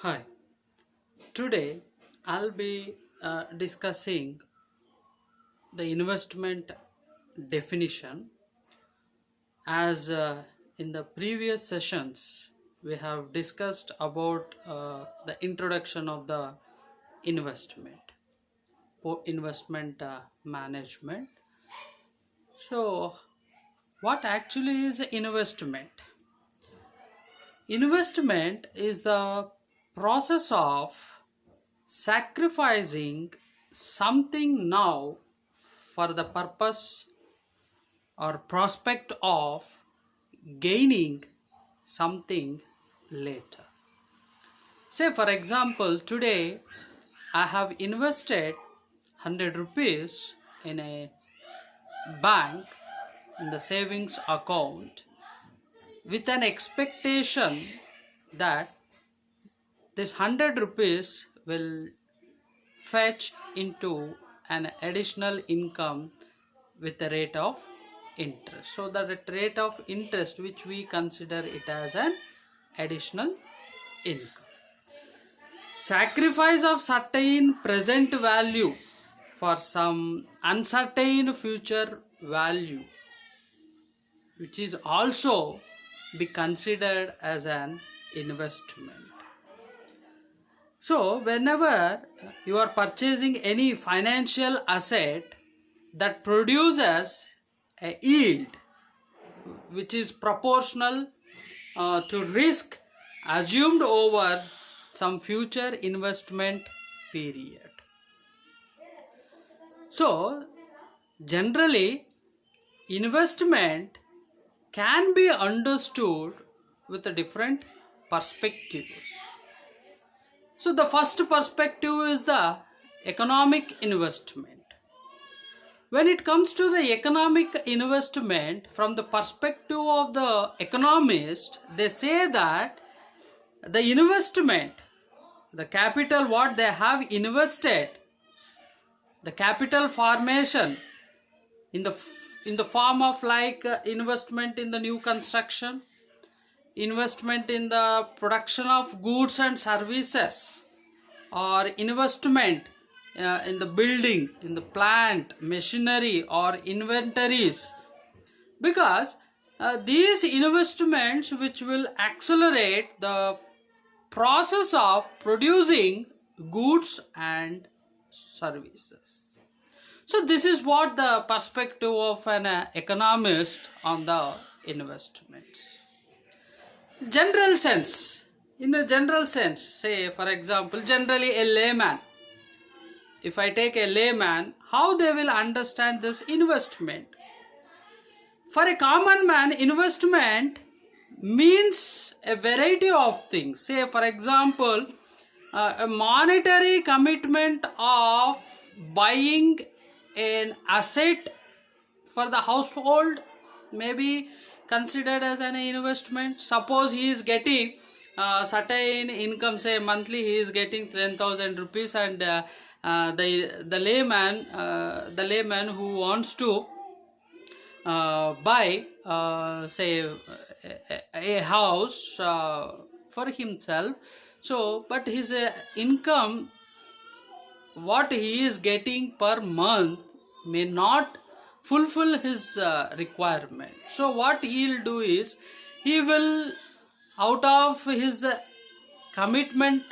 Hi, today I'll be discussing the investment definition. As in the previous sessions, we have discussed about the introduction of the investment, investment management. So, what actually is investment? Investment is the process of sacrificing something now for the purpose or prospect of gaining something later. Say, for example, today I have invested 100 rupees in a bank in the savings account with an expectation that this 100 rupees will fetch into an additional income with the rate of interest. So the rate of interest which we consider it as an additional income. Sacrifice of certain present value for some uncertain future value, which is also be considered as an investment. So whenever you are purchasing any financial asset that produces a yield which is proportional to risk assumed over some future investment period. So generally investment can be understood with a different perspectives. So the first perspective is the economic investment. When it comes to the economic investment, from the perspective of the economist, they say that the investment, the capital what they have invested, the capital formation in the form of like investment in the new construction, investment in the production of goods and services, or investment in the building, in the plant, machinery or inventories, because these investments which will accelerate the process of producing goods and services. So this is what the perspective of an economist on the investments. General sense, in a general sense, say for example, generally a layman, if I take a layman, how they will understand this investment? For a common man, investment means a variety of things. Say for example, a monetary commitment of buying an asset for the household may be considered as an investment. Suppose he is getting certain income, say monthly he is getting 10,000 rupees, and the layman who wants to buy say a house for himself. So but his income what he is getting per month may not fulfill his requirement. So what he will do is, he will out of his commitment,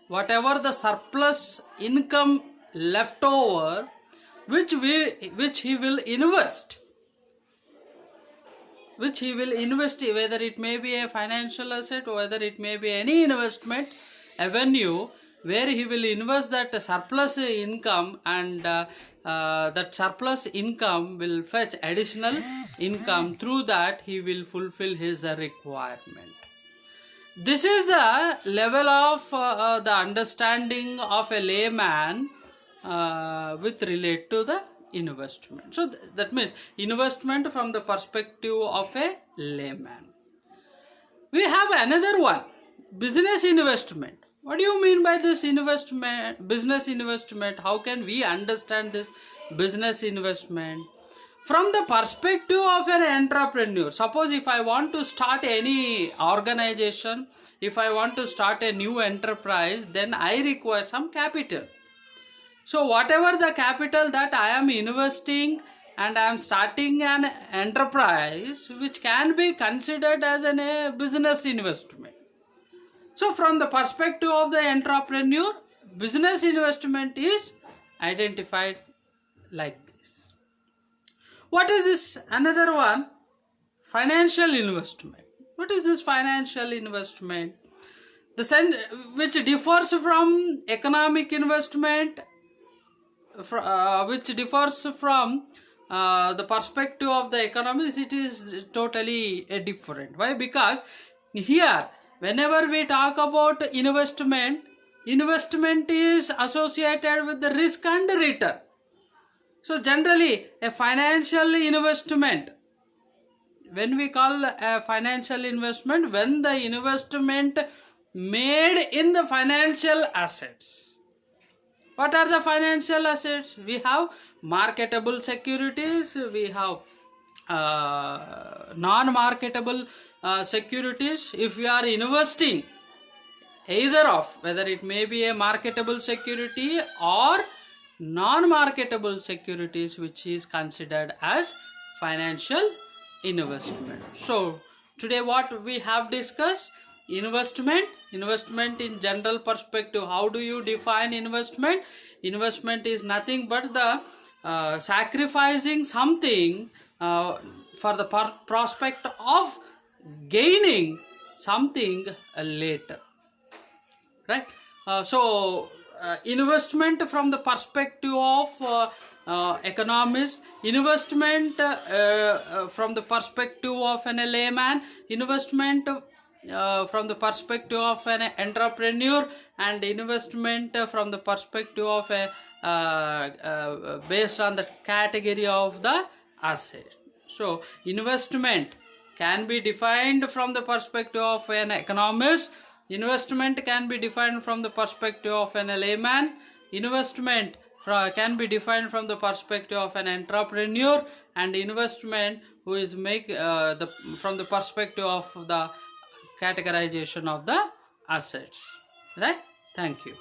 whatever the surplus income left over, which he will invest, whether it may be a financial asset, whether it may be any investment avenue, where he will invest that surplus income, and that surplus income will fetch additional income. Through that he will fulfill his requirement. This is the level of the understanding of a layman with relate to the investment. So that means investment from the perspective of a layman. We have another one, business investment. What do you mean by this investment, business investment? How can we understand this business investment? From the perspective of an entrepreneur, suppose if I want to start any organization, if I want to start a new enterprise, then I require some capital. So whatever the capital that I am investing and I am starting an enterprise, which can be considered as a business investment. So from the perspective of the entrepreneur, business investment is identified like this. What is this? Another one, financial investment. What is this financial investment? The sense which differs from economic investment, which differs from the perspective of the economics, it is totally different. Why? Because here, whenever we talk about investment is associated with the risk and return. So generally, a financial investment, when we call a financial investment, when the investment made in the financial assets. What are the financial assets? We have marketable securities, we have non-marketable securities. If we are investing either of, whether it may be a marketable security or non-marketable securities, which is considered as financial investment. So today what we have discussed, investment in general perspective. How do you define investment? Investment is nothing but the sacrificing something for the prospect of gaining something later, right? Investment from the perspective of economist, investment from the perspective of an layman, investment from the perspective of an entrepreneur, and investment from the perspective of a based on the category of the asset. So investment can be defined from the perspective of an economist, investment can be defined from the perspective of an layman, investment can be defined from the perspective of an entrepreneur, and investment who is from the perspective of the categorization of the assets, right? Thank you.